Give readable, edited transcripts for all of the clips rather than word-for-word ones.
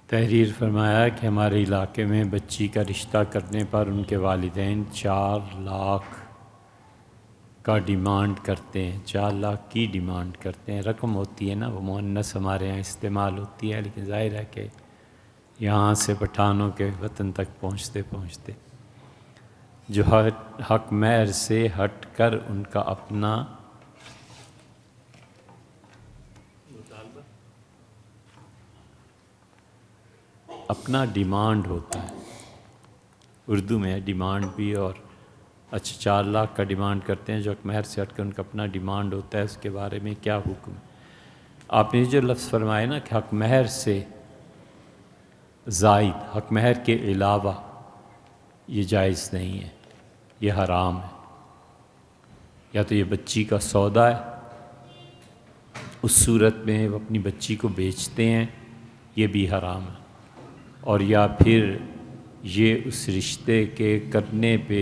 تحریر فرمایا کہ ہمارے علاقے میں بچی کا رشتہ کرنے پر ان کے والدین 4 لاکھ کا ڈیمانڈ کرتے ہیں، 4 لاکھ کی ڈیمانڈ کرتے ہیں۔ رقم ہوتی ہے نا، وہ مؤنث ہمارے ہاں استعمال ہوتی ہے، لیکن ظاہر ہے کہ یہاں سے پٹھانوں کے وطن تک پہنچتے پہنچتے جو حق مہر سے ہٹ کر ان کا اپنا ڈیمانڈ ہوتا ہے۔ اردو میں ڈیمانڈ بھی، اور اچھا 4 لاکھ کا ڈیمانڈ کرتے ہیں جو حق مہر سے ہٹ کر ان کا اپنا ڈیمانڈ ہوتا ہے، اس کے بارے میں کیا حکم ہے؟ آپ نے جو لفظ فرمائے نا کہ حق مہر سے زائد، حق مہر کے علاوہ، یہ جائز نہیں ہے، یہ حرام ہے۔ یا تو یہ بچی کا سودا ہے، اس صورت میں وہ اپنی بچی کو بیچتے ہیں، یہ بھی حرام ہے۔ اور یا پھر یہ اس رشتے کے کرنے پہ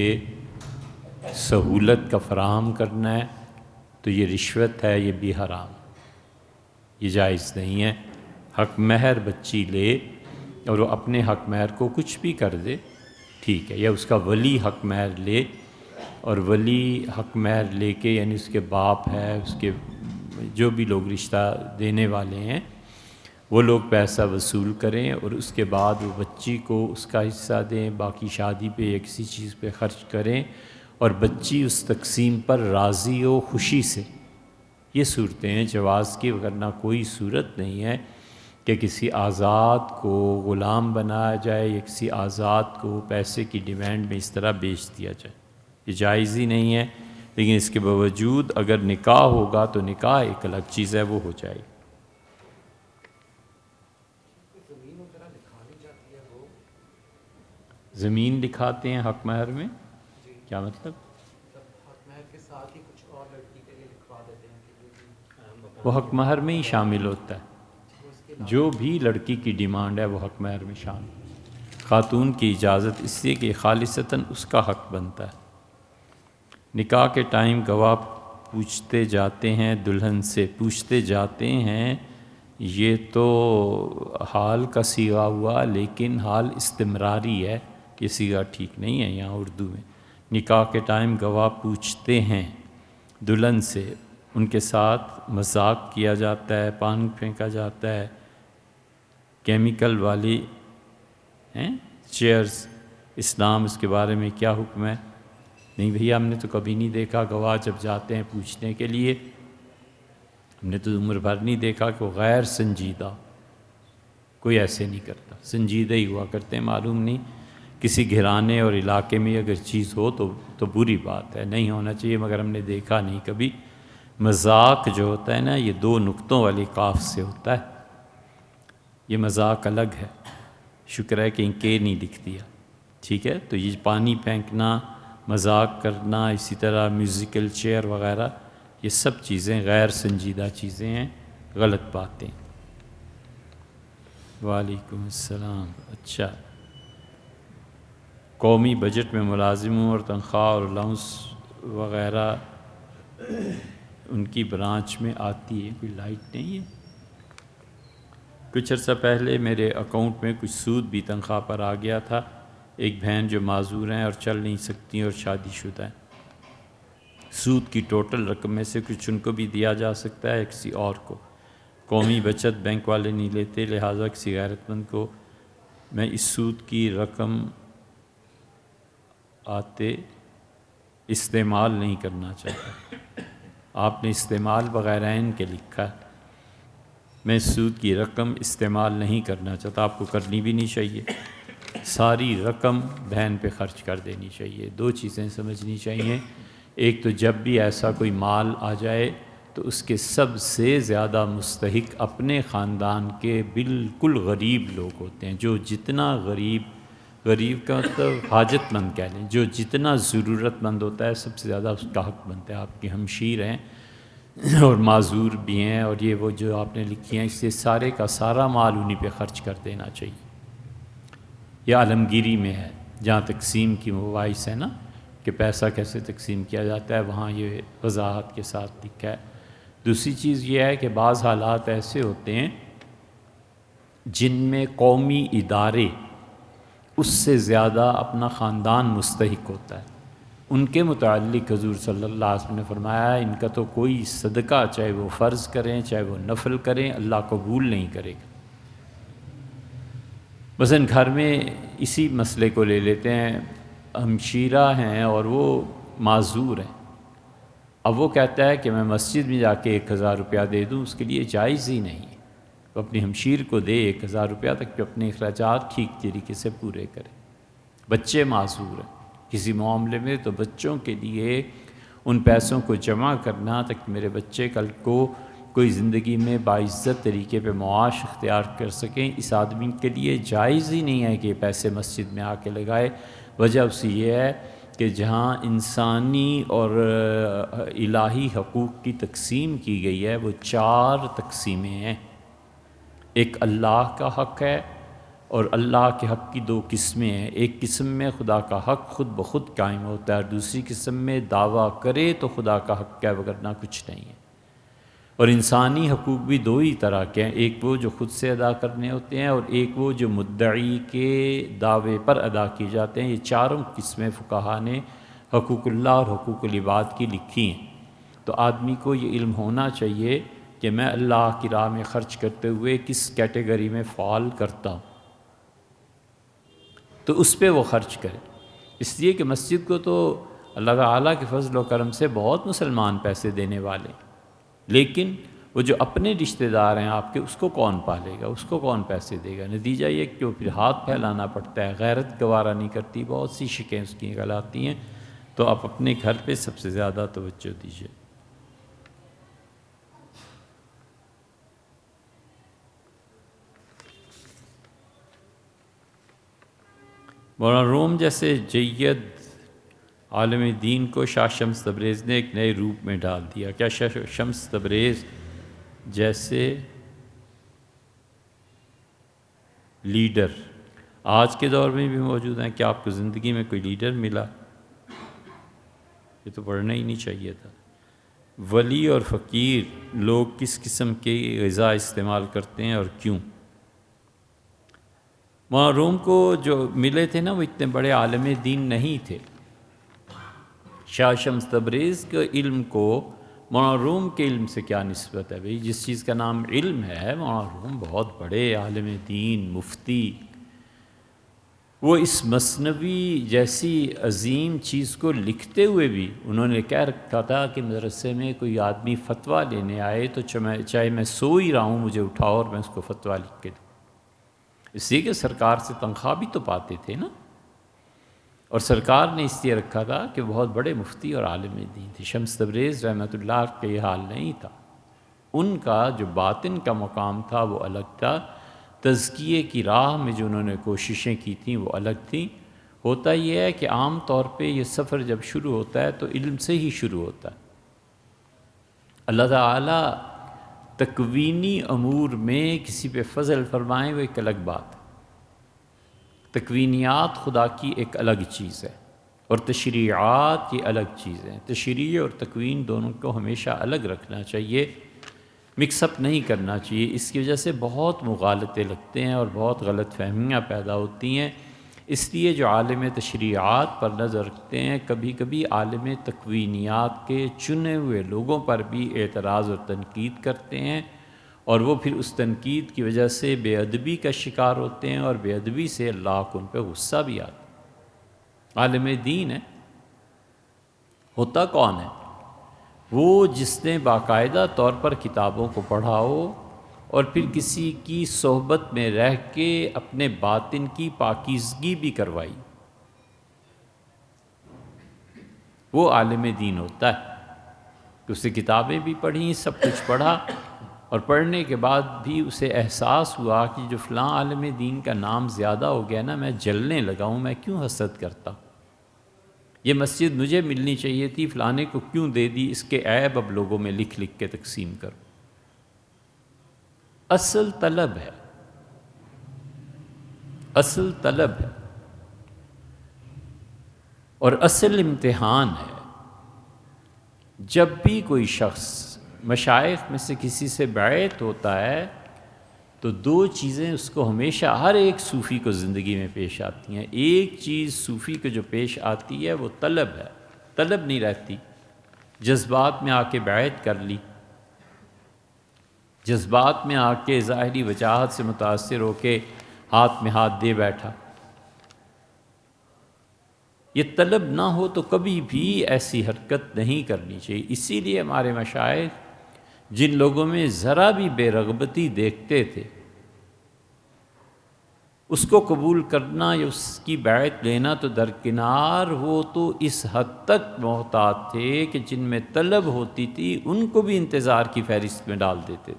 سہولت کا فراہم کرنا ہے، تو یہ رشوت ہے، یہ بھی حرام، یہ جائز نہیں ہے۔ حق مہر بچی لے اور وہ اپنے حق مہر کو کچھ بھی کر دے، ٹھیک ہے، یا اس کا ولی حق مہر لے، اور ولی حق مہر لے کے یعنی اس کے باپ ہے، اس کے جو بھی لوگ رشتہ دینے والے ہیں وہ لوگ پیسہ وصول کریں، اور اس کے بعد وہ بچی کو اس کا حصہ دیں، باقی شادی پہ یا کسی چیز پہ خرچ کریں، اور بچی اس تقسیم پر راضی ہو خوشی سے۔ یہ صورتیں ہیں جواز کی، ورنہ کوئی صورت نہیں ہے کہ کسی آزاد کو غلام بنایا جائے یا کسی آزاد کو پیسے کی ڈیمانڈ میں اس طرح بیچ دیا جائے، یہ جائز ہی نہیں ہے۔ لیکن اس کے باوجود اگر نکاح ہوگا تو نکاح ایک الگ چیز ہے، وہ ہو جائے گی۔ زمین دکھاتے ہیں حق مہر میں، کیا مطلب؟ وہ حق مہر میں ہی شامل ہوتا ہے، جو بھی لڑکی کی ڈیمانڈ ہے وہ حق مہر میں شامل ہے۔ خاتون کی اجازت اس لیے کہ خالصتاً اس کا حق بنتا ہے۔ نکاح کے ٹائم گواہ پوچھتے جاتے ہیں، دلہن سے پوچھتے جاتے ہیں، یہ تو حال کا صیغہ ہوا، لیکن حال استمراری ہے، یہ صیغہ ٹھیک نہیں ہے یہاں اردو میں۔ نکاح کے ٹائم گواہ پوچھتے ہیں دلہن سے، ان کے ساتھ مذاق کیا جاتا ہے، پان پھینکا جاتا ہے، کیمیکل والی چیئرز، اسلام اس کے بارے میں کیا حکم ہے؟ نہیں بھیا، ہم نے تو کبھی نہیں دیکھا گواہ جب جاتے ہیں پوچھنے کے لیے، ہم نے تو عمر بھر نہیں دیکھا کہ وہ غیر سنجیدہ، کوئی ایسے نہیں کرتا، سنجیدہ ہی ہوا کرتے ہیں۔ معلوم نہیں کسی گھرانے اور علاقے میں اگر چیز ہو تو بری بات ہے، نہیں ہونا چاہیے، مگر ہم نے دیکھا نہیں کبھی۔ مذاق جو ہوتا ہے نا، یہ 2 نقطوں والی قاف سے ہوتا ہے، یہ مذاق الگ ہے، شکر ہے کہ انکے نہیں لکھ دیا، ٹھیک ہے۔ تو یہ پانی پھینکنا، مذاق کرنا، اسی طرح میوزیکل چیئر وغیرہ، یہ سب چیزیں غیر سنجیدہ چیزیں ہیں، غلط باتیں۔ وعلیکم السلام۔ اچھا، قومی بجٹ میں ملازموں اور تنخواہ اور الاؤنس وغیرہ ان کی برانچ میں آتی ہے، کوئی لائٹ نہیں ہے؟ کچھ عرصہ پہلے میرے اکاؤنٹ میں کچھ سود بھی تنخواہ پر آ گیا تھا۔ ایک بہن جو معذور ہیں اور چل نہیں سکتی اور شادی شدہ ہیں، سود کی ٹوٹل رقم میں سے کچھ ان کو بھی دیا جا سکتا ہے، کسی اور کو؟ قومی بچت بینک والے نہیں لیتے، لہٰذا کسی غیرت مند کو میں اس سود کی رقم آتے استعمال نہیں کرنا چاہتا۔ آپ نے استعمال وغیرہ ان کے لکھا ہے، میں اس سود کی رقم استعمال نہیں کرنا چاہتا، آپ کو کرنی بھی نہیں چاہیے، ساری رقم بہن پہ خرچ کر دینی چاہیے۔ 2 چیزیں سمجھنی چاہیے، ایک تو جب بھی ایسا کوئی مال آ جائے تو اس کے سب سے زیادہ مستحق اپنے خاندان کے بالکل غریب لوگ ہوتے ہیں، جو جتنا غریب کا مطلب حاجت مند کہہ لیں، جو جتنا ضرورت مند ہوتا ہے سب سے زیادہ اس کا حق بنتا ہے۔ آپ کے ہمشیر ہیں اور معذور بھی ہیں، اور یہ وہ جو آپ نے لکھی ہیں، اس سے سارے کا سارا مال انہی پہ خرچ کر دینا چاہیے۔ یہ عالمگیری میں ہے، جہاں تقسیم کی مباحث ہے نا کہ پیسہ کیسے تقسیم کیا جاتا ہے، وہاں یہ وضاحت کے ساتھ لکھا ہے۔ دوسری چیز یہ ہے کہ بعض حالات ایسے ہوتے ہیں جن میں قومی ادارے اس سے زیادہ اپنا خاندان مستحق ہوتا ہے، ان کے متعلق حضور صلی اللہ علیہ وسلم نے فرمایا ان کا تو کوئی صدقہ چاہے وہ فرض کریں چاہے وہ نفل کریں اللہ قبول نہیں کرے گا۔ مثلاً گھر میں اسی مسئلے کو لے لیتے ہیں، ہمشیرہ ہیں اور وہ معذور ہیں، اب وہ کہتا ہے کہ میں مسجد میں جا کے 1000 روپیہ دے دوں، اس کے لیے جائز ہی نہیں ہے۔ وہ اپنی ہمشیر کو دے 1000 روپیہ تک کہ اپنے اخراجات ٹھیک طریقے سے پورے کرے۔ بچے معذور ہیں کسی معاملے میں، تو بچوں کے لیے ان پیسوں کو جمع کرنا تاکہ میرے بچے کل کو کوئی زندگی میں باعزت طریقے پہ معاش اختیار کر سکیں، اس آدمی کے لیے جائز ہی نہیں ہے کہ یہ پیسے مسجد میں آ کے لگائے۔ وجہ اس یہ ہے کہ جہاں انسانی اور الہی حقوق کی تقسیم کی گئی ہے وہ 4 تقسیمیں ہیں۔ ایک اللہ کا حق ہے، اور اللہ کے حق کی 2 قسمیں ہیں۔ ایک قسم میں خدا کا حق خود بخود قائم ہوتا ہے، اور دوسری قسم میں دعویٰ کرے تو خدا کا حق ہے وگرنہ کچھ نہیں ہے۔ اور انسانی حقوق بھی 2 ہی طرح کے ہیں، ایک وہ جو خود سے ادا کرنے ہوتے ہیں، اور ایک وہ جو مدعی کے دعوے پر ادا کیے جاتے ہیں۔ یہ 4 قسمیں فقہا نے حقوق اللہ اور حقوق العباد کی لکھی ہیں۔ تو آدمی کو یہ علم ہونا چاہیے کہ میں اللہ کی راہ میں خرچ کرتے ہوئے کس کیٹیگری میں فال کرتا ہوں، تو اس پہ وہ خرچ کرے۔ اس لیے کہ مسجد کو تو اللہ تعالیٰ کے فضل و کرم سے بہت مسلمان پیسے دینے والے ہیں، لیکن وہ جو اپنے رشتہ دار ہیں آپ کے، اس کو کون پالے گا، اس کو کون پیسے دے گا؟ نتیجہ یہ کہ وہ پھر ہاتھ پھیلانا پڑتا ہے، غیرت گوارا نہیں کرتی، بہت سی شکیں اس کی نکل ہیں۔ تو آپ اپنے گھر پہ سب سے زیادہ توجہ دیجیے۔ مولانا روم جیسے جید عالم دین کو شاہ شمس تبریز نے ایک نئے روپ میں ڈال دیا۔ کیا شاہ شمس تبریز جیسے لیڈر آج کے دور میں بھی موجود ہیں؟ کیا آپ کو زندگی میں کوئی لیڈر ملا؟ یہ تو پڑھنا ہی نہیں چاہیے تھا۔ ولی اور فقیر لوگ کس قسم کی غذا استعمال کرتے ہیں اور کیوں؟ مولانا روم کو جو ملے تھے نا وہ اتنے بڑے عالم دین نہیں تھے۔ شاہ شمس تبریز کے علم کو مولانا روم کے علم سے کیا نسبت ہے؟ بھئی جس چیز کا نام علم ہے، مولانا روم بہت بڑے عالم دین مفتی، وہ اس مثنوی جیسی عظیم چیز کو لکھتے ہوئے بھی انہوں نے کہہ رکھا تھا کہ مدرسے میں کوئی آدمی فتویٰ لینے آئے تو چاہے میں سو ہی رہا ہوں مجھے اٹھاؤ اور میں اس کو فتویٰ لکھ کے دوں۔ اس لیے کہ سرکار سے تنخواہ بھی تو پاتے تھے نا، اور سرکار نے اس لیے رکھا تھا کہ بہت بڑے مفتی اور عالم دین تھے۔ شمس تبریز رحمۃ اللہ کا یہ حال نہیں تھا، ان کا جو باطن کا مقام تھا وہ الگ تھا، تزکیے کی راہ میں جو انہوں نے کوششیں کی تھیں وہ الگ تھیں۔ ہوتا یہ ہے کہ عام طور پہ یہ سفر جب شروع ہوتا ہے تو علم سے ہی شروع ہوتا ہے۔ اللہ تعالیٰ تکوینی امور میں کسی پہ فضل فرمائیں وہ ایک الگ بات ہے، تکوینیات خدا کی ایک الگ چیز ہے، اور تشریعات یہ الگ چیز ہیں۔ تشریع اور تکوین دونوں کو ہمیشہ الگ رکھنا چاہیے، مکس اپ نہیں کرنا چاہیے۔ اس کی وجہ سے بہت مغالطے لگتے ہیں اور بہت غلط فہمیاں پیدا ہوتی ہیں۔ اس لیے جو عالم تشریعات پر نظر رکھتے ہیں کبھی کبھی عالم تکوینیات کے چنے ہوئے لوگوں پر بھی اعتراض اور تنقید کرتے ہیں، اور وہ پھر اس تنقید کی وجہ سے بے ادبی کا شکار ہوتے ہیں، اور بے ادبی سے اللہ کو ان پہ غصہ بھی آتا ہے۔ عالم دین ہے، ہوتا کون ہے؟ وہ جس نے باقاعدہ طور پر کتابوں کو پڑھا ہو اور پھر کسی کی صحبت میں رہ کے اپنے باطن کی پاکیزگی بھی کروائی، وہ عالم دین ہوتا ہے کہ اسے کتابیں بھی پڑھیں، سب کچھ پڑھا، اور پڑھنے کے بعد بھی اسے احساس ہوا کہ جو فلاں عالم دین کا نام زیادہ ہو گیا نا، میں جلنے لگا ہوں، میں کیوں حسد کرتا ہوں؟ یہ مسجد مجھے ملنی چاہیے تھی، فلانے کو کیوں دے دی؟ اس کے عیب اب لوگوں میں لکھ لکھ کے تقسیم کرو۔ اصل طلب ہے، اصل طلب ہے، اور اصل امتحان ہے۔ جب بھی کوئی شخص مشائخ میں سے کسی سے بیعت ہوتا ہے تو دو چیزیں اس کو ہمیشہ ہر ایک صوفی کو زندگی میں پیش آتی ہیں۔ ایک چیز صوفی کو جو پیش آتی ہے وہ طلب ہے، طلب نہیں رہتی۔ جذبات میں آ کے بیعت کر لی، جذبات میں آ کے ظاہری وجاہت سے متاثر ہو کے ہاتھ میں ہاتھ دے بیٹھا، یہ طلب نہ ہو تو کبھی بھی ایسی حرکت نہیں کرنی چاہیے۔ اسی لیے ہمارے مشائخ جن لوگوں میں ذرا بھی بے رغبتی دیکھتے تھے، اس کو قبول کرنا یا اس کی بیعت لینا تو درکنار، وہ تو اس حد تک محتاط تھے کہ جن میں طلب ہوتی تھی ان کو بھی انتظار کی فہرست میں ڈال دیتے تھے۔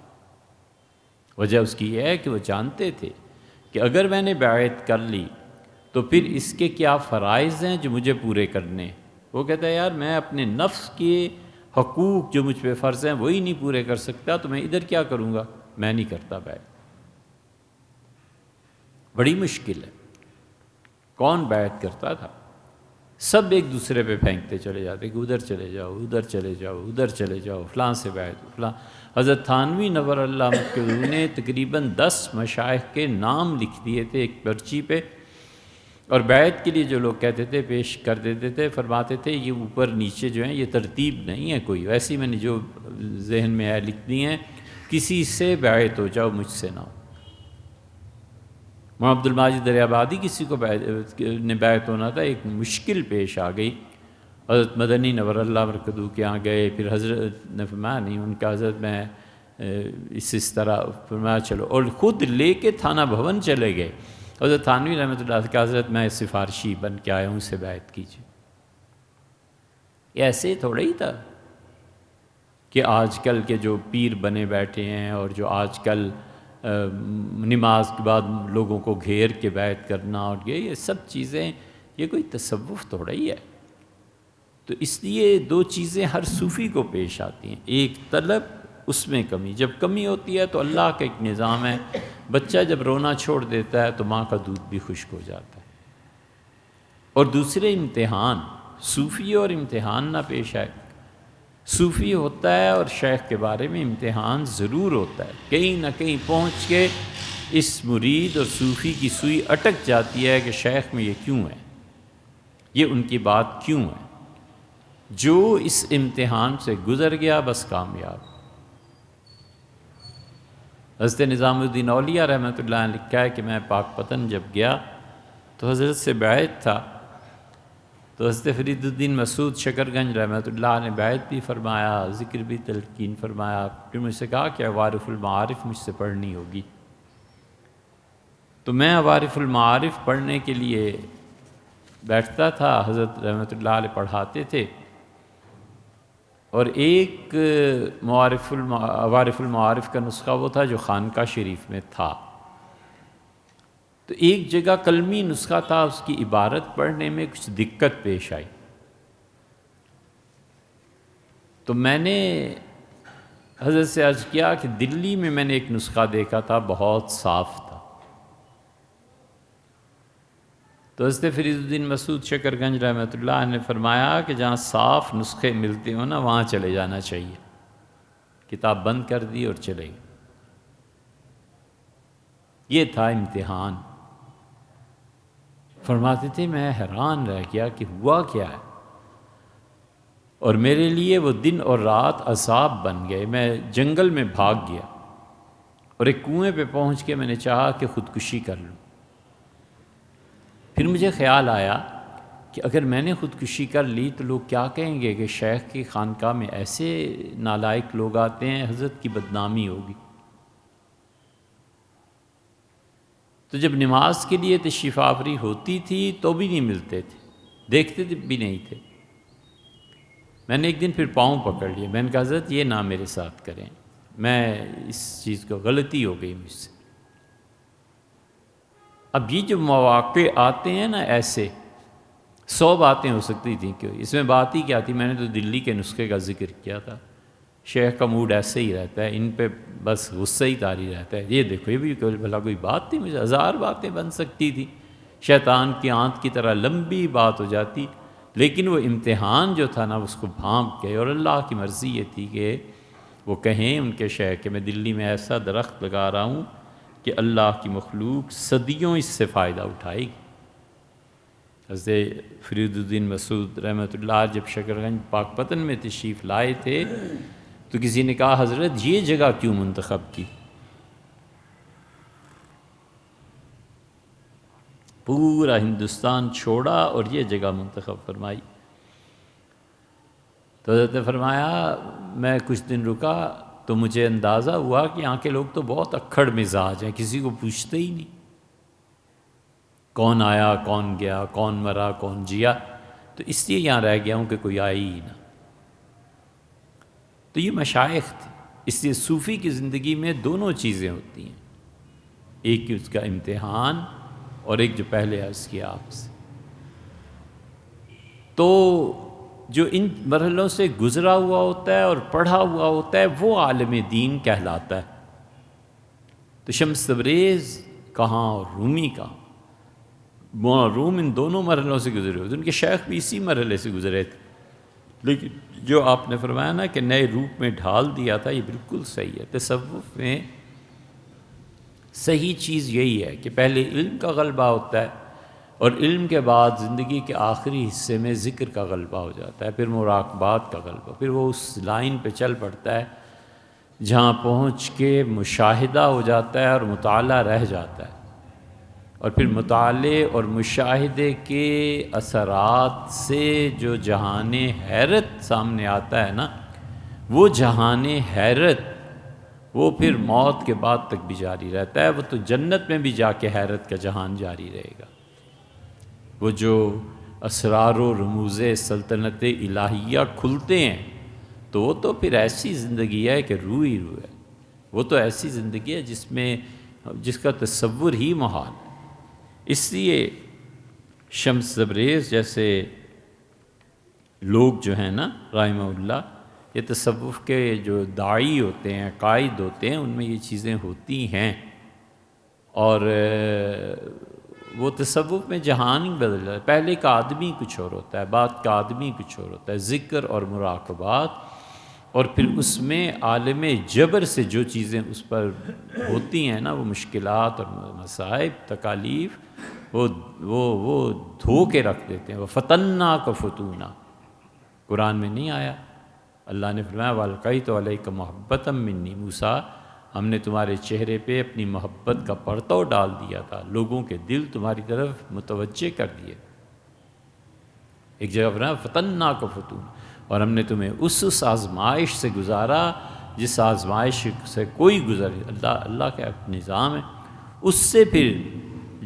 وجہ اس کی یہ ہے کہ وہ جانتے تھے کہ اگر میں نے بیعت کر لی تو پھر اس کے کیا فرائض ہیں جو مجھے پورے کرنے۔ وہ کہتا ہے یار میں اپنے نفس کے حقوق جو مجھ پہ فرض ہیں وہی نہیں پورے کر سکتا، تو میں ادھر کیا کروں گا؟ میں نہیں کرتا بیعت۔ بڑی مشکل ہے۔ کون بیعت کرتا تھا؟ سب ایک دوسرے پہ پھینکتے چلے جاتے کہ ادھر چلے جاؤ، ادھر چلے جاؤ، ادھر چلے جاؤ، فلاں سے بیعت، فلاں۔ حضرت تھانوی نور اللہ مکرم نے تقریباً 10 مشائخ کے نام لکھ دیے تھے ایک پرچی پہ، اور بیعت کے لیے جو لوگ کہتے تھے پیش کر دیتے تھے، فرماتے تھے یہ اوپر نیچے جو ہیں یہ ترتیب نہیں ہے کوئی، ویسے میں نے جو ذہن میں ہے لکھ دی ہیں، کسی سے بیعت ہو جاؤ مجھ سے نہ ہو۔ مولانا عبد الماجد دریابادی کسی کو بیعت ہونا تھا، ایک مشکل پیش آ گئی، حضرت مدنی نور اللہ مرکزو کے یہاں گئے، پھر حضرت نے فرمایا نہیں ان کا حضرت میں اس طرح فرمایا چلو، اور خود لے کے تھانہ بھون چلے گئے۔ حضرت تھانوی رحمۃ اللہ علیہ کہ حضرت میں سفارشی بن کے آیا ہوں، سے بیعت کیجیے۔ یہ ایسے تھوڑا ہی تھا کہ آج کل کے جو پیر بنے بیٹھے ہیں اور جو آج کل نماز کے بعد لوگوں کو گھیر کے بیعت کرنا اور یہ سب چیزیں، یہ کوئی تصوف تھوڑا ہی ہے۔ تو اس لیے دو چیزیں ہر صوفی کو پیش آتی ہیں، ایک طلب، اس میں کمی۔ جب کمی ہوتی ہے تو اللہ کا ایک نظام ہے، بچہ جب رونا چھوڑ دیتا ہے تو ماں کا دودھ بھی خشک ہو جاتا ہے۔ اور دوسرے امتحان، صوفی اور امتحان نہ پیش آئے۔ صوفی ہوتا ہے اور شیخ کے بارے میں امتحان ضرور ہوتا ہے، کہیں نہ کہیں پہنچ کے اس مرید اور صوفی کی سوئی اٹک جاتی ہے کہ شیخ میں یہ کیوں ہے، یہ ان کی بات کیوں ہے۔ جو اس امتحان سے گزر گیا بس کامیاب۔ حضرت نظام الدین اولیاء رحمۃ اللہ نے لکھا ہے کہ میں پاک پتن جب گیا تو حضرت سے بیعت تھا، تو حضرت فرید الدین مسعود شکر گنج رحمۃ اللہ نے بیعت بھی فرمایا، ذکر بھی تلقین فرمایا، پھر مجھ سے کہا کہ عوارف المعارف مجھ سے پڑھنی ہوگی۔ تو میں عوارف المعارف پڑھنے کے لیے بیٹھتا تھا، حضرت رحمۃ اللہ علیہ پڑھاتے تھے، اور ایک عوارف المعارف کا نسخہ وہ تھا جو خانقاہ شریف میں تھا، تو ایک جگہ کلمی نسخہ تھا، اس کی عبارت پڑھنے میں کچھ دقت پیش آئی، تو میں نے حضرت سے عرض کیا کہ دلی میں میں نے ایک نسخہ دیکھا تھا بہت صاف تھا۔ تو حضرت فرید الدین مسعود شکر گنج رحمۃ اللہ نے فرمایا کہ جہاں صاف نسخے ملتے ہوں نا وہاں چلے جانا چاہیے۔ کتاب بند کر دی اور چلے گئے۔ یہ تھا امتحان۔ فرماتے تھے میں حیران رہ گیا کہ ہوا کیا ہے، اور میرے لیے وہ دن اور رات عذاب بن گئے۔ میں جنگل میں بھاگ گیا اور ایک کنویں پہ پہنچ کے میں نے چاہا کہ خودکشی کر لوں۔ پھر مجھے خیال آیا کہ اگر میں نے خودکشی کر لی تو لوگ کیا کہیں گے کہ شیخ کی خانقاہ میں ایسے نالائق لوگ آتے ہیں، حضرت کی بدنامی ہوگی۔ تو جب نماز کے لیے تشریف آوری ہوتی تھی تو بھی نہیں ملتے تھے، دیکھتے بھی نہیں تھے۔ میں نے ایک دن پھر پاؤں پکڑ لیے، میں نے کہا حضرت یہ نہ میرے ساتھ کریں، میں اس چیز کو غلطی ہو گئی مجھ سے۔ اب یہ جو مواقع آتے ہیں نا ایسے، 100 باتیں ہو سکتی تھیں، کہ اس میں بات ہی کیا تھی، میں نے تو دلی کے نسخے کا ذکر کیا تھا۔ شیخ کا موڈ ایسے ہی رہتا ہے، ان پہ بس غصہ ہی طاری رہتا ہے، یہ دیکھو یہ بھی بھلا کوئی بات تھی، مجھے 1000 باتیں بن سکتی تھی، شیطان کی آنت کی طرح لمبی بات ہو جاتی، لیکن وہ امتحان جو تھا نا اس کو بھانپ گئے، اور اللہ کی مرضی یہ تھی کہ وہ کہیں ان کے شیخ کہ میں دلی میں ایسا درخت لگا رہا ہوں کہ اللہ کی مخلوق صدیوں اس سے فائدہ اٹھائے گی۔ حضرت فرید الدین مسعود رحمۃ اللہ جب شکرگنج پاک پتن میں تشریف لائے تھے تو کسی نے کہا حضرت یہ جگہ کیوں منتخب کی؟ پورا ہندوستان چھوڑا اور یہ جگہ منتخب فرمائی۔ تو حضرت نے فرمایا میں کچھ دن رکا تو مجھے اندازہ ہوا کہ یہاں کے لوگ تو بہت اکھڑ مزاج ہیں، کسی کو پوچھتے ہی نہیں، کون آیا کون گیا، کون مرا کون جیا، تو اس لیے یہاں رہ گیا ہوں کہ کوئی آئی ہی نہ۔ تو یہ مشائخ تھے، اس لیے صوفی کی زندگی میں دونوں چیزیں ہوتی ہیں، ایک اس کا امتحان اور ایک جو پہلے عرض کیا آپ سے۔ تو جو ان مرحلوں سے گزرا ہوا ہوتا ہے اور پڑھا ہوا ہوتا ہے وہ عالم دین کہلاتا ہے۔ تو شمس تبریز کہاں اور رومی کہاں؟ روم ان دونوں مرحلوں سے گزرے ہوتے، ان کے شیخ بھی اسی مرحلے سے گزرے تھے، لیکن جو آپ نے فرمایا نا کہ نئے روپ میں ڈھال دیا تھا، یہ بالکل صحیح ہے۔ تصوف میں صحیح چیز یہی ہے کہ پہلے علم کا غلبہ ہوتا ہے اور علم کے بعد زندگی کے آخری حصے میں ذکر کا غلبہ ہو جاتا ہے، پھر مراقبات کا غلبہ، پھر وہ اس لائن پہ چل پڑتا ہے جہاں پہنچ کے مشاہدہ ہو جاتا ہے اور مطالعہ رہ جاتا ہے، اور پھر مطالعے اور مشاہدے کے اثرات سے جو جہان حیرت سامنے آتا ہے نا، وہ جہان حیرت وہ پھر موت کے بعد تک بھی جاری رہتا ہے، وہ تو جنت میں بھی جا کے حیرت کا جہان جاری رہے گا۔ وہ جو اسرار و رموز سلطنت الہیہ کھلتے ہیں تو وہ تو پھر ایسی زندگی ہے کہ روح ہی روح ہے، وہ تو ایسی زندگی ہے جس کا تصور ہی محال ہے۔ اس لیے شمس تبریز جیسے لوگ جو ہیں نا رحمہ اللہ، یہ تصوف کے جو داعی ہوتے ہیں، قائد ہوتے ہیں، ان میں یہ چیزیں ہوتی ہیں، اور وہ تصوف میں جہان ہی بدل جاتا ہے۔ پہلے کا آدمی کچھ اور ہوتا ہے، بعد کا آدمی کچھ اور ہوتا ہے، ذکر اور مراقبات، اور پھر اس میں عالم جبر سے جو چیزیں اس پر ہوتی ہیں نا، وہ مشکلات اور مصائب تکالیف، وہ دھو کے رکھ دیتے ہیں۔ وہ فتنہ کا فتونہ قرآن میں نہیں آیا؟ اللہ نے فرمایا وَأَلْقَيْتُ عَلَيْكَ مَحَبَّةً مِّنِّي، موسیٰ ہم نے تمہارے چہرے پہ اپنی محبت کا پرتو ڈال دیا تھا، لوگوں کے دل تمہاری طرف متوجہ کر دیے۔ ایک جگہ فرمایا فَتَنَّاكَ فُتُونًا، اور ہم نے تمہیں اس آزمائش سے گزارا جس آزمائش سے کوئی گزرے، اللہ کا نظام ہے۔ اس سے پھر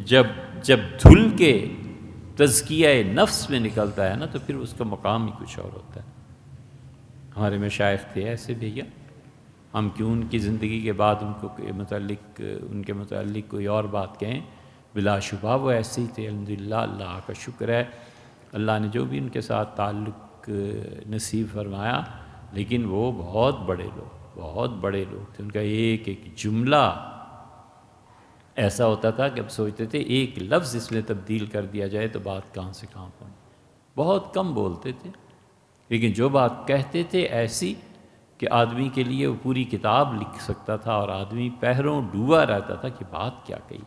جب دھل کے تزکیہ نفس میں نکلتا ہے نا، تو پھر اس کا مقام ہی کچھ اور ہوتا ہے۔ ہمارے مشائخ تھے ایسے بھیا، ہم کیوں ان کی زندگی کے بعد ان کے متعلق کوئی اور بات کہیں؟ بلا شبہ وہ ایسے ہی تھے الحمدللہ، اللہ کا شکر ہے، اللہ نے جو بھی ان کے ساتھ تعلق نصیب فرمایا، لیکن وہ بہت بڑے لوگ تھے۔ ان کا ایک ایک جملہ ایسا ہوتا تھا کہ اب سوچتے تھے ایک لفظ اس میں تبدیل کر دیا جائے تو بات کہاں سے کہاں پہنچ۔ بہت کم بولتے تھے، لیکن جو بات کہتے تھے ایسی کہ آدمی کے لیے وہ پوری کتاب لکھ سکتا تھا، اور آدمی پہروں ڈوبا رہتا تھا کہ بات کیا کہی۔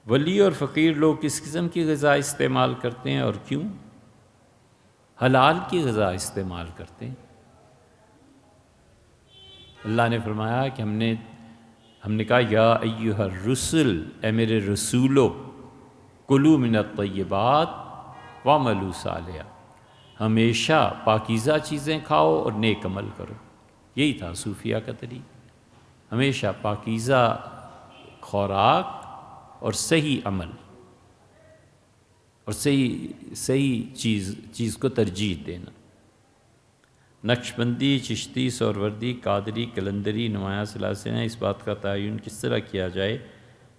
ولی اور فقیر لوگ کس قسم کی غذا استعمال کرتے ہیں اور کیوں؟ حلال کی غذا استعمال کرتے ہیں۔ اللہ نے فرمایا کہ ہم نے کہا یا ایھا الرسل، اے میرے رسولو، کلوا من الطیبات واعملوا صالحا، ہمیشہ پاکیزہ چیزیں کھاؤ اور نیک عمل کرو۔ یہی تھا صوفیہ کا طریقہ، ہمیشہ پاکیزہ خوراک اور صحیح عمل، اور صحیح چیز کو ترجیح دینا۔ نقشبندی، چشتی، سہروردی، قادری، کلندری، نمایاں سلاسل ہیں، اس بات کا تعین کس طرح کیا جائے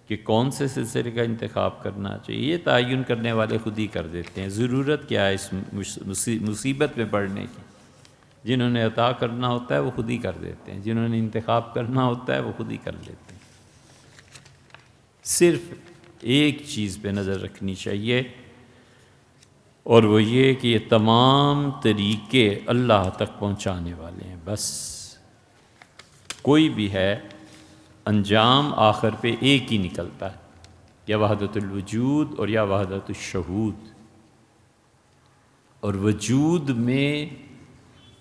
کہ کون سے سلسلے کا انتخاب کرنا چاہیے؟ یہ تعین کرنے والے خود ہی کر دیتے ہیں۔ ضرورت کیا ہے اس مصیبت میں پڑھنے کی؟ جنہوں نے عطا کرنا ہوتا ہے وہ خود ہی کر دیتے ہیں، جنہوں نے انتخاب کرنا ہوتا ہے وہ خود ہی کر لیتے ہیں۔ صرف ایک چیز پہ نظر رکھنی چاہیے، اور وہ یہ کہ یہ تمام طریقے اللہ تک پہنچانے والے ہیں، بس کوئی بھی ہے انجام آخر پہ ایک ہی نکلتا ہے، یا وحدت الوجود اور یا وحدت الشہود۔ اور وجود میں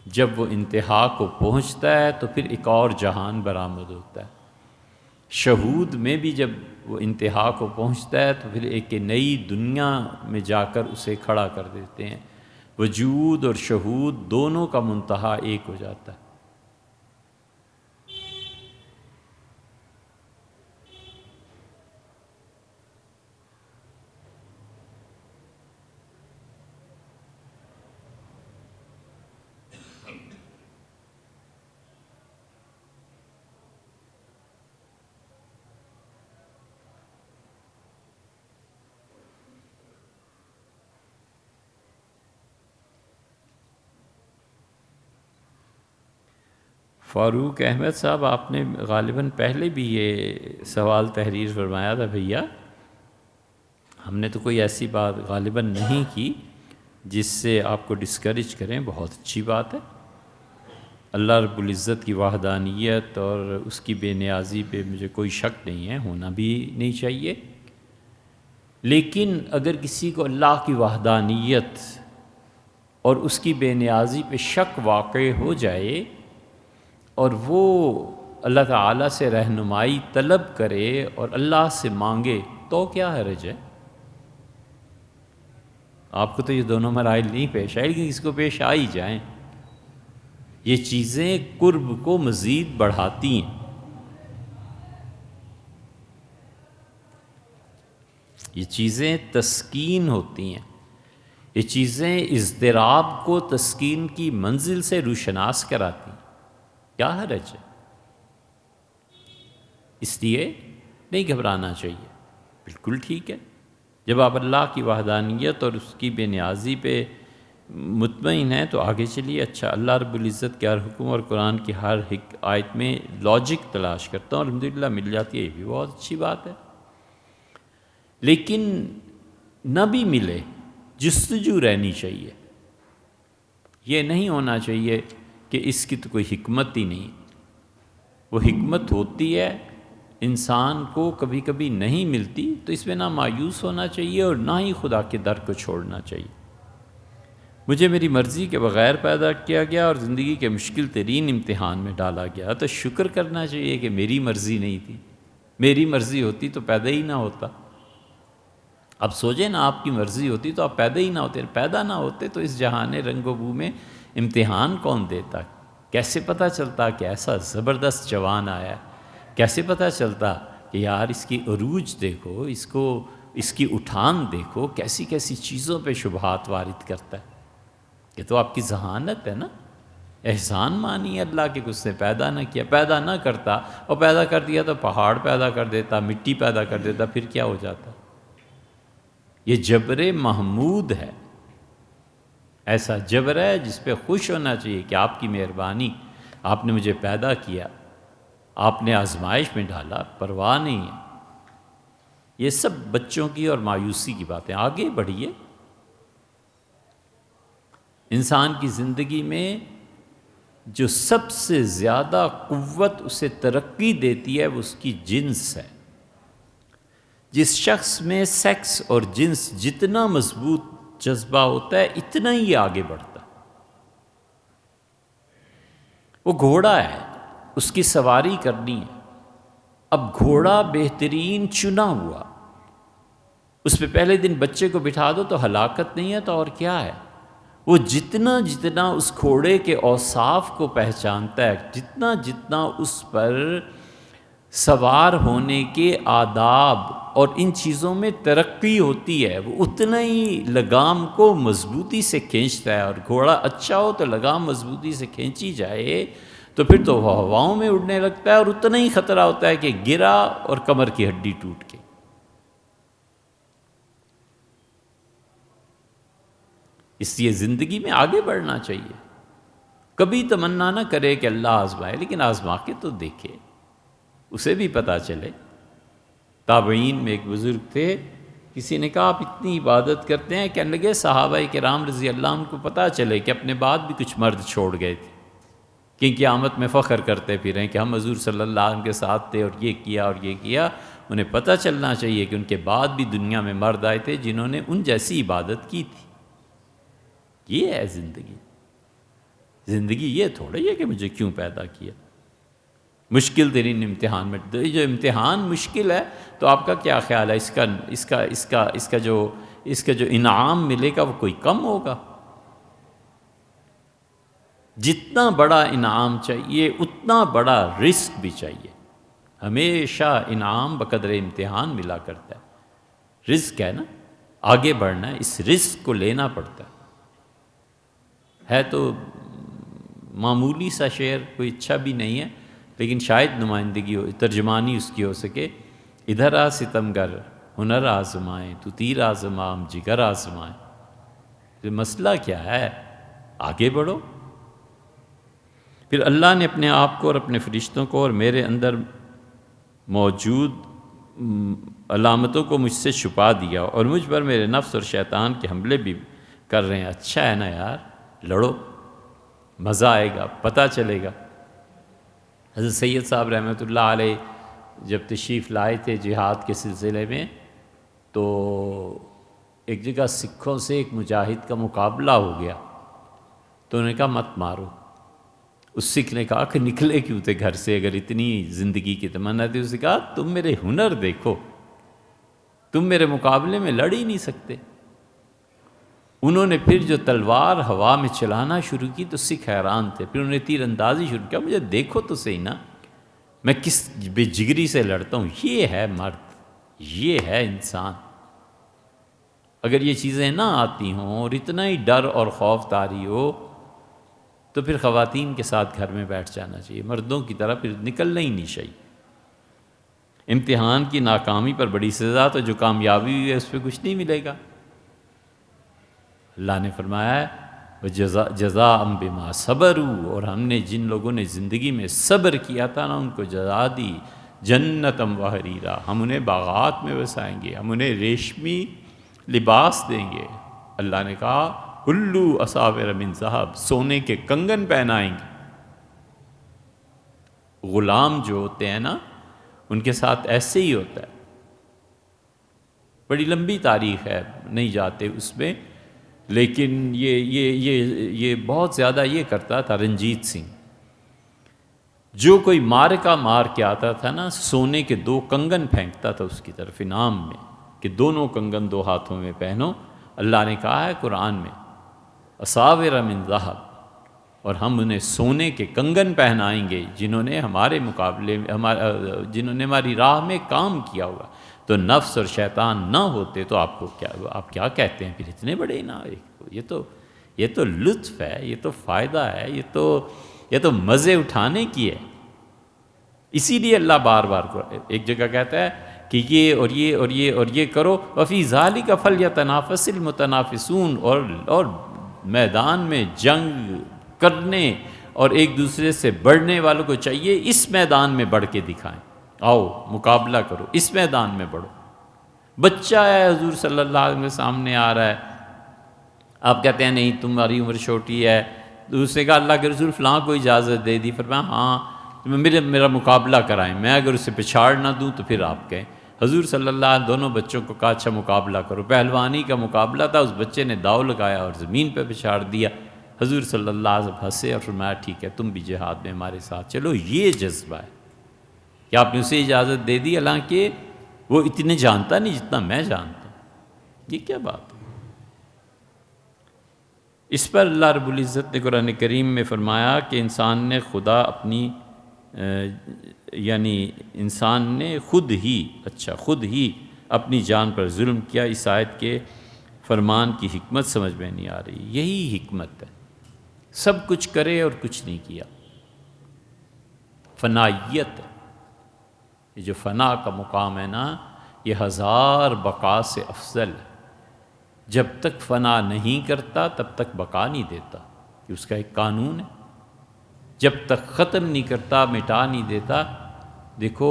جب وہ انتہا کو پہنچتا ہے تو پھر ایک اور جہان برآمد ہوتا ہے، شہود میں بھی جب وہ انتہا کو پہنچتا ہے تو پھر ایک نئی دنیا میں جا کر اسے کھڑا کر دیتے ہیں۔ وجود اور شہود دونوں کا منتہا ایک ہو جاتا ہے۔ فاروق احمد صاحب، آپ نے غالباً پہلے بھی یہ سوال تحریر فرمایا تھا بھیا، ہم نے تو کوئی ایسی بات غالباً نہیں کی جس سے آپ کو ڈسکریج کریں، بہت اچھی بات ہے۔ اللہ رب العزت کی وحدانیت اور اس کی بے نیازی پہ مجھے کوئی شک نہیں ہے، ہونا بھی نہیں چاہیے، لیکن اگر کسی کو اللہ کی وحدانیت اور اس کی بے نیازی پہ شک واقع ہو جائے اور وہ اللہ تعالیٰ سے رہنمائی طلب کرے اور اللہ سے مانگے تو کیا حرج ہے؟ آپ کو تو یہ دونوں مراحل نہیں پیش آئے، لیکن اس کو پیش آ ہی جائیں۔ یہ چیزیں قرب کو مزید بڑھاتی ہیں، یہ چیزیں تسکین ہوتی ہیں، یہ چیزیں اضطراب کو تسکین کی منزل سے روشناس کراتی ہیں، کیا حرج ہے؟ اس لیے نہیں گھبرانا چاہیے، بالکل ٹھیک ہے۔ جب آپ اللہ کی وحدانیت اور اس کی بے نیازی پہ مطمئن ہیں تو آگے چلیے۔ اچھا، اللہ رب العزت کے ہر حکم اور قرآن کی ہر آیت میں لاجک تلاش کرتا ہوں، الحمدللہ مل جاتی ہے، یہ بھی بہت اچھی بات ہے، لیکن نہ بھی ملے جستجو رہنی چاہیے۔ یہ نہیں ہونا چاہیے کہ اس کی تو کوئی حکمت ہی نہیں، وہ حکمت ہوتی ہے، انسان کو کبھی کبھی نہیں ملتی تو اس میں نہ مایوس ہونا چاہیے اور نہ ہی خدا کے در کو چھوڑنا چاہیے۔ مجھے میری مرضی کے بغیر پیدا کیا گیا اور زندگی کے مشکل ترین امتحان میں ڈالا گیا، تو شکر کرنا چاہیے کہ میری مرضی نہیں تھی، میری مرضی ہوتی تو پیدا ہی نہ ہوتا۔ اب سوچیں نا، آپ کی مرضی ہوتی تو آپ پیدا ہی نہ ہوتے، پیدا نہ ہوتے تو اس جہان رنگ و بو میں امتحان کون دیتا؟ کیسے پتہ چلتا کہ ایسا زبردست جوان آیا ہے؟ کیسے پتہ چلتا کہ یار اس کی عروج دیکھو، اس کی اٹھان دیکھو، کیسی کیسی چیزوں پہ شبہات وارد کرتا ہے؟ یہ تو آپ کی ذہانت ہے نا، احسان مانی اللہ کے اس نے پیدا نہ کیا، پیدا نہ کرتا اور پیدا کر دیا تو پہاڑ پیدا کر دیتا، مٹی پیدا کر دیتا، پھر کیا ہو جاتا؟ یہ جبر محمود ہے، ایسا جبر ہے جس پہ خوش ہونا چاہیے کہ آپ کی مہربانی، آپ نے مجھے پیدا کیا، آپ نے آزمائش میں ڈالا، پرواہ نہیں ہے۔ یہ سب بچوں کی اور مایوسی کی باتیں، آگے بڑھیے۔ انسان کی زندگی میں جو سب سے زیادہ قوت اسے ترقی دیتی ہے وہ اس کی جنس ہے۔ جس شخص میں سیکس اور جنس جتنا مضبوط جذبہ ہوتا ہے اتنا ہی آگے بڑھتا ہے۔ وہ گھوڑا ہے، اس کی سواری کرنی ہے، اب گھوڑا بہترین چنا ہوا، اس پہ پہلے دن بچے کو بٹھا دو تو ہلاکت نہیں ہے تو اور کیا ہے؟ وہ جتنا جتنا اس گھوڑے کے اوصاف کو پہچانتا ہے، جتنا جتنا اس پر سوار ہونے کے آداب اور ان چیزوں میں ترقی ہوتی ہے، وہ اتنا ہی لگام کو مضبوطی سے کھینچتا ہے، اور گھوڑا اچھا ہو تو لگام مضبوطی سے کھینچی جائے تو پھر تو وہ ہواؤں میں اڑنے لگتا ہے، اور اتنا ہی خطرہ ہوتا ہے کہ گرا اور کمر کی ہڈی ٹوٹ کے۔ اس لیے زندگی میں آگے بڑھنا چاہیے، کبھی تمنا نہ کرے کہ اللہ آزمائے، لیکن آزما کے تو دیکھے، اسے بھی پتہ چلے۔ تابعین میں ایک بزرگ تھے، کسی نے کہا آپ اتنی عبادت کرتے ہیں، کہنے لگے صحابہ کرام رضی اللہ عنہ کو پتہ چلے کہ اپنے بعد بھی کچھ مرد چھوڑ گئے تھے، کہ قیامت میں فخر کرتے پھریں کہ ہم حضور صلی اللہ علیہ وسلم کے ساتھ تھے اور یہ کیا اور یہ کیا. انہیں پتہ چلنا چاہیے کہ ان کے بعد بھی دنیا میں مرد آئے تھے جنہوں نے ان جیسی عبادت کی تھی. یہ ہے زندگی. زندگی یہ تھوڑی ہے کہ مجھے کیوں پیدا کیا. مشکل ترین امتحان میں جو امتحان مشکل ہے تو آپ کا کیا خیال ہے اس کا جو انعام ملے گا وہ کوئی کم ہوگا؟ جتنا بڑا انعام چاہیے اتنا بڑا رزق بھی چاہیے. ہمیشہ انعام بقدر امتحان ملا کرتا ہے. رزق ہے نا، آگے بڑھنا ہے، اس رزق کو لینا پڑتا ہے تو معمولی سا شعر، کوئی اچھا بھی نہیں ہے لیکن شاید نمائندگی ہو، ترجمانی اس کی ہو سکے. ادھر آ ستمگر ہنر آزمائیں، تو تیر آزما ہم جگر آزمائیں. تو مسئلہ کیا ہے؟ آگے بڑھو. پھر اللہ نے اپنے آپ کو اور اپنے فرشتوں کو اور میرے اندر موجود علامتوں کو مجھ سے چھپا دیا اور مجھ پر میرے نفس اور شیطان کے حملے بھی کر رہے ہیں. اچھا ہے نا یار، لڑو، مزہ آئے گا، پتہ چلے گا. حضرت سید صاحب رحمۃ اللہ علیہ جب تشریف لائے تھے جہاد کے سلسلے میں تو ایک جگہ سکھوں سے ایک مجاہد کا مقابلہ ہو گیا تو انہوں نے کہا مت مارو. اس سکھ نے کہا کہ نکلے کیوں تھے گھر سے اگر اتنی زندگی کی تمنا تھی؟ اس نے کہا تم میرے ہنر دیکھو، تم میرے مقابلے میں لڑ ہی نہیں سکتے. انہوں نے پھر جو تلوار ہوا میں چلانا شروع کی تو سکھ حیران تھے. پھر انہوں نے تیر اندازی شروع کیا. مجھے دیکھو تو صحیح نا، میں کس بے جگری سے لڑتا ہوں. یہ ہے مرد، یہ ہے انسان. اگر یہ چیزیں نہ آتی ہوں اور اتنا ہی ڈر اور خوف طاری ہو تو پھر خواتین کے ساتھ گھر میں بیٹھ جانا چاہیے. مردوں کی طرح پھر نکلنا ہی نہیں چاہیے. امتحان کی ناکامی پر بڑی سزا، تو جو کامیابی ہوئی ہے اس پہ کچھ نہیں ملے گا. اللہ نے فرمایا ہے جزاء بما صبروا، اور ہم نے جن لوگوں نے زندگی میں صبر کیا تھا نا ان کو جزا دی. جنتم وحریرا، ہم انہیں باغات میں بسائیں گے، ہم انہیں ریشمی لباس دیں گے. اللہ نے کہا حلو اساور من ذہب، سونے کے کنگن پہنائیں گے. غلام جو ہوتے ہیں نا ان کے ساتھ ایسے ہی ہوتا ہے. بڑی لمبی تاریخ ہے، نہیں جاتے اس میں، لیکن یہ بہت زیادہ یہ کرتا تھا رنجیت سنگھ. جو کوئی معرکہ مار کے آتا تھا نا سونے کے 2 کنگن پھینکتا تھا اس کی طرف انعام میں کہ دونوں کنگن 2 ہاتھوں میں پہنو. اللہ نے کہا ہے قرآن میں اساور من ذہب، اور ہم انہیں سونے کے کنگن پہنائیں گے جنہوں نے ہمارے مقابلے میں جنہوں نے ہماری راہ میں کام کیا ہوگا. تو نفس اور شیطان نہ ہوتے تو آپ کیا کہتے ہیں پھر اتنے بڑے انعام؟ یہ تو لطف ہے، یہ تو فائدہ ہے، یہ تو مزے اٹھانے کی ہے. اسی لیے اللہ بار بار ایک جگہ کہتا ہے کہ یہ اور یہ اور یہ اور یہ کرو. وفی ذالک فلیتنافس المتنافسون، اور میدان میں جنگ کرنے اور ایک دوسرے سے بڑھنے والوں کو چاہیے اس میدان میں بڑھ کے دکھائیں. آؤ مقابلہ کرو، اس میدان میں بڑھو. بچہ ہے حضور صلی اللہ علیہ وسلم کے سامنے آ رہا ہے، آپ کہتے ہیں نہیں تمہاری عمر چھوٹی ہے. دوسرے کا اللہ کے رسول فلاں کو اجازت دے دی، فرمایا ہاں میرا مقابلہ کرائیں، میں اگر اسے پچھاڑ نہ دوں تو پھر آپ کہیں. حضور صلی اللہ علیہ وسلم دونوں بچوں کو کہا اچھا مقابلہ کرو. پہلوانی کا مقابلہ تھا، اس بچے نے داؤ لگایا اور زمین پہ پچھاڑ دیا. حضور صلی اللہ علیہ وسلم ہنسے اور فرمایا ٹھیک ہے تم بھی جہاد میں ہمارے ساتھ چلو. یہ جذبہ ہے کہ آپ نے اسے اجازت دے دی حالانکہ وہ اتنے جانتا نہیں جتنا میں جانتا ہوں. یہ کیا بات ہے؟ اس پر اللہ رب العزت نے قرآن کریم میں فرمایا کہ انسان نے انسان نے خود ہی اپنی جان پر ظلم کیا. اس آیت کے فرمان کی حکمت سمجھ میں نہیں آ رہی. یہی حکمت ہے، سب کچھ کرے اور کچھ نہیں کیا. فنائیت ہے، یہ جو فنا کا مقام ہے نا یہ 1000 بقا سے افضل ہے. جب تک فنا نہیں کرتا تب تک بقا نہیں دیتا، یہ اس کا ایک قانون ہے. جب تک ختم نہیں کرتا، مٹا نہیں دیتا. دیکھو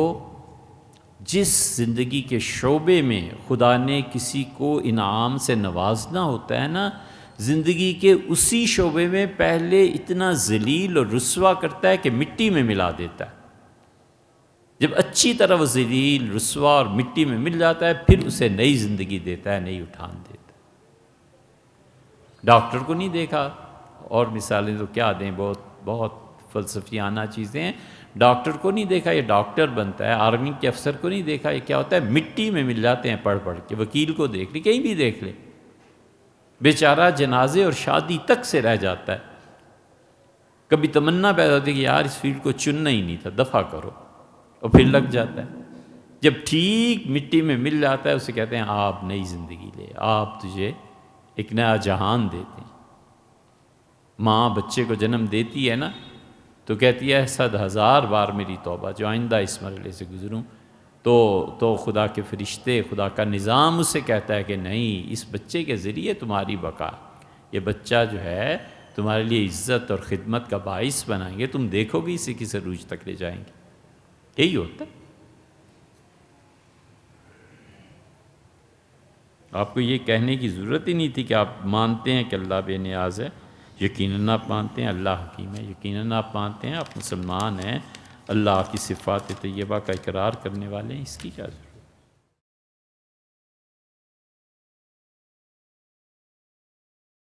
جس زندگی کے شعبے میں خدا نے کسی کو انعام سے نوازنا ہوتا ہے نا، زندگی کے اسی شعبے میں پہلے اتنا ذلیل اور رسوا کرتا ہے کہ مٹی میں ملا دیتا ہے. جب اچھی طرح وہ ذلیل رسوا اور مٹی میں مل جاتا ہے پھر اسے نئی زندگی دیتا ہے، نئی اٹھان دیتا ہے. ڈاکٹر کو نہیں دیکھا، اور مثالیں تو کیا دیں، بہت بہت فلسفیانہ چیزیں ہیں. ڈاکٹر کو نہیں دیکھا، یہ ڈاکٹر بنتا ہے. آرمی کے افسر کو نہیں دیکھا، یہ کیا ہوتا ہے، مٹی میں مل جاتے ہیں پڑھ پڑھ کے. وکیل کو دیکھ لی، کہیں بھی دیکھ لے، بیچارہ جنازے اور شادی تک سے رہ جاتا ہے. کبھی تمنا پیدا ہوتی ہے کہ یار اس فیلڈ کو چننا ہی نہیں تھا، دفع کرو، اور پھر لگ جاتا ہے. جب ٹھیک مٹی میں مل جاتا ہے اسے کہتے ہیں آپ نئی زندگی لے، آپ تجھے ایک نیا جہان دیتے ہیں. ماں بچے کو جنم دیتی ہے نا تو کہتی ہے 100,000 بار میری توبہ جو آئندہ اس مرحلے سے گزروں. تو خدا کے فرشتے، خدا کا نظام اسے کہتا ہے کہ نہیں، اس بچے کے ذریعے تمہاری بقا، یہ بچہ جو ہے تمہارے لیے عزت اور خدمت کا باعث بنائیں گے، تم دیکھو گے اسے کس عروج تک لے جائیں گے. یہی ہوتا ہے. آپ کو یہ کہنے کی ضرورت ہی نہیں تھی کہ آپ مانتے ہیں کہ اللہ بے نیاز ہے. یقیناً آپ مانتے ہیں اللہ حکیم ہے، یقیناً آپ مانتے ہیں آپ مسلمان ہیں، اللہ کی صفات طیبہ کا اقرار کرنے والے ہیں. اس کی کیا ضرورت؟